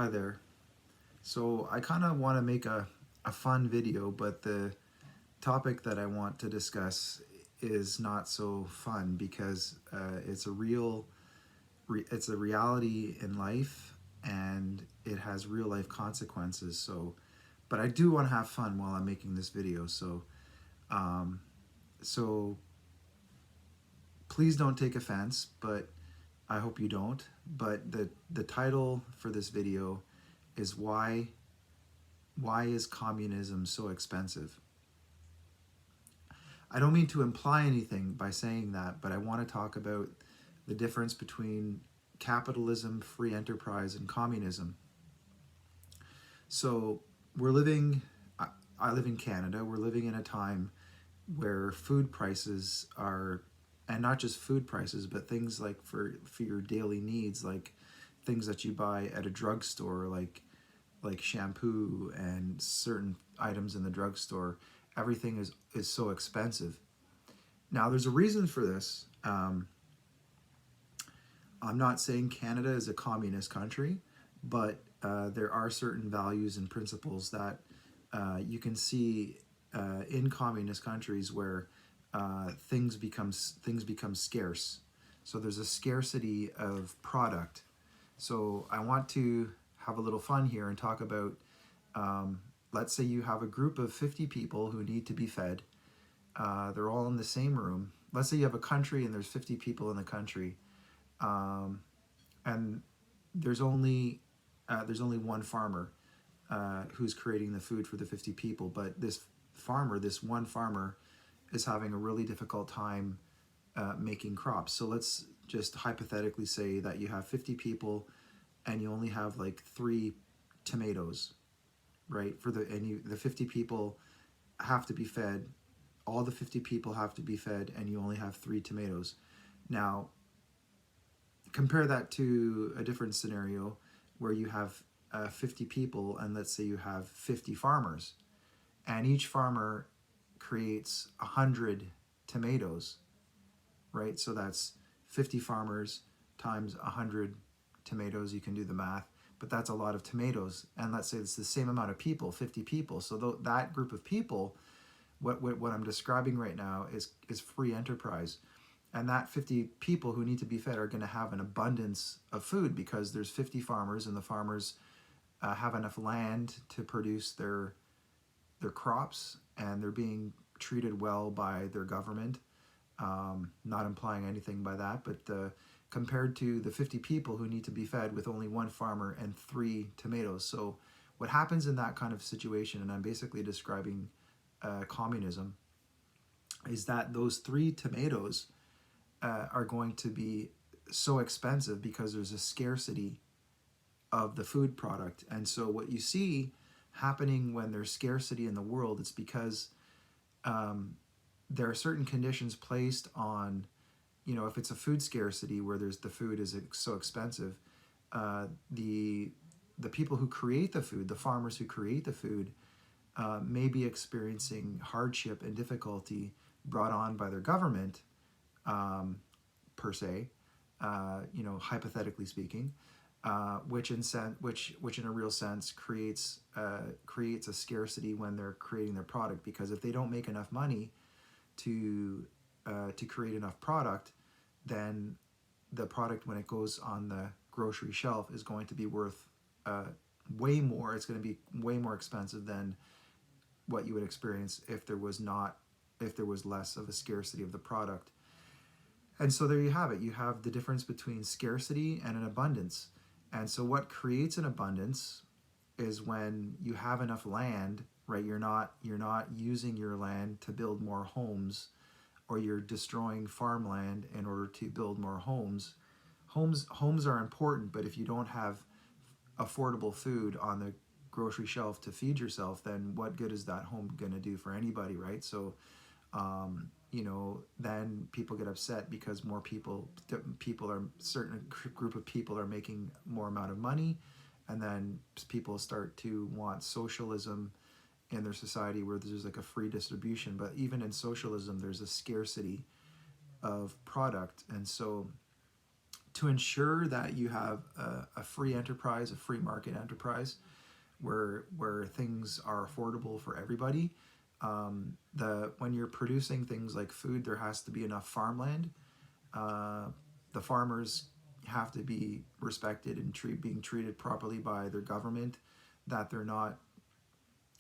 Hi there. So I kind of want to make a fun video, but the topic that I want to discuss is not so fun because it's it's a reality in life and it has real life consequences. But I do want to have fun while I'm making this video. Um, so please don't take offense, but I hope you don't. But the title for this video is why is communism so expensive? I don't mean to imply anything by saying that, but I want to talk about the difference between capitalism, free enterprise, and communism. So we're living, I live in Canada, we're living in a time where food prices are, and not just food prices, but things like for your daily needs, like things that you buy at a drugstore, like shampoo and certain items in the drugstore, everything is so expensive. Now, there's a reason for this. I'm not saying Canada is a communist country, but there are certain values and principles that you can see in communist countries where things become scarce. So there's a scarcity of product. So I want to have a little fun here and talk about, let's say you have a group of 50 people who need to be fed. They're all in the same room. Let's say you have a country and there's 50 people in the country, and there's only one farmer who's creating the food for the 50 people. But this one farmer, is having a really difficult time making crops. So let's just hypothetically say that you have 50 people and you only have like 3 tomatoes, right? The 50 people have to be fed. All the 50 people have to be fed, and you only have 3 tomatoes. Now, compare that to a different scenario where you have 50 people, and let's say you have 50 farmers, and each farmer creates 100 tomatoes, right? So that's 50 farmers times 100 tomatoes. You can do the math, but that's a lot of tomatoes. And let's say it's the same amount of people, 50 people. So that group of people, what I'm describing right now is free enterprise. And that 50 people who need to be fed are going to have an abundance of food because there's 50 farmers, and the farmers have enough land to produce their crops, and they're being treated well by their government. Not implying anything by that, but compared to the 50 people who need to be fed with only one farmer and 3 tomatoes. So what happens in that kind of situation, and I'm basically describing communism, is that those 3 tomatoes are going to be so expensive because there's a scarcity of the food product. And so what you see happening when there's scarcity in the world, it's because there are certain conditions placed on, if it's a food scarcity where the food is so expensive, the people who create the food, the farmers who create the food, may be experiencing hardship and difficulty brought on by their government, per se, hypothetically speaking, which in a real sense creates a scarcity when they're creating their product. Because if they don't make enough money to create enough product, then the product, when it goes on the grocery shelf, is going to be worth way more. It's going to be way more expensive than what you would experience if there was less of a scarcity of the product. And so there you have it. You have the difference between scarcity and an abundance. And so what creates an abundance is when you have enough land, right? You're not using your land to build more homes, or you're destroying farmland in order to build more homes. Homes are important, but if you don't have affordable food on the grocery shelf to feed yourself, then what good is that home going to do for anybody, right? So then people get upset because more certain group of people are making more amount of money, and then people start to want socialism in their society where there's like a free distribution. But even in socialism, there's a scarcity of product. And so to ensure that you have a free enterprise, a free market enterprise, where things are affordable for everybody. The when you're producing things like food, there has to be enough farmland. Uh, the farmers have to be respected and being treated properly by their government, that they're not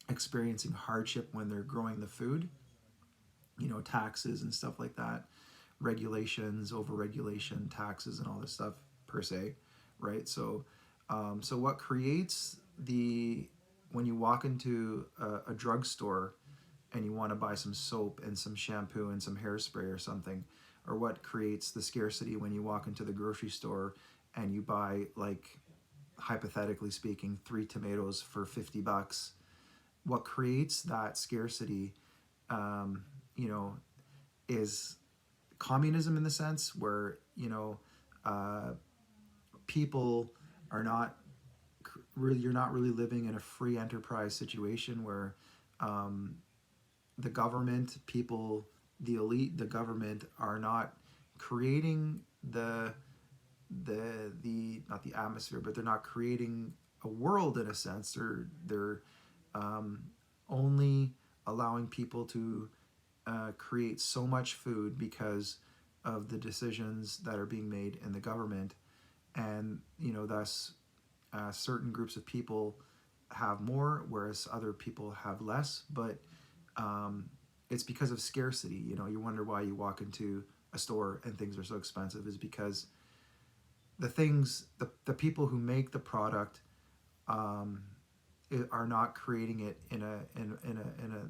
experiencing hardship when they're growing the food. Taxes and stuff like that, regulations, overregulation, taxes, and all this stuff per se, right? So what creates the when you walk into a drugstore and you want to buy some soap and some shampoo and some hairspray or something, or what creates the scarcity when you walk into the grocery store and you buy, like, hypothetically speaking, 3 tomatoes for $50. What creates that scarcity, um, you know, is communism, in the sense where uh, people are not really you're not really living in a free enterprise situation where um, the government, people, the elite, the government are not creating the not the atmosphere, but they're not creating a world, in a sense. They're um, only allowing people to create so much food because of the decisions that are being made in the government, and thus certain groups of people have more, whereas other people have less. But um, it's because of scarcity. You wonder why you walk into a store and things are so expensive, is because the people who make the product um, are not creating it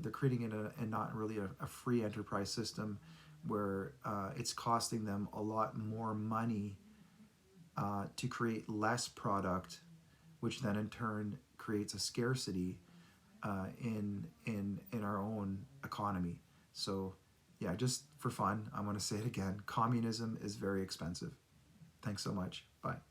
they're creating it in not really a free enterprise system, where it's costing them a lot more money to create less product, which then in turn creates a scarcity in our own economy. So yeah, just for fun, I'm going to say it again: communism is very expensive. Thanks so much. Bye.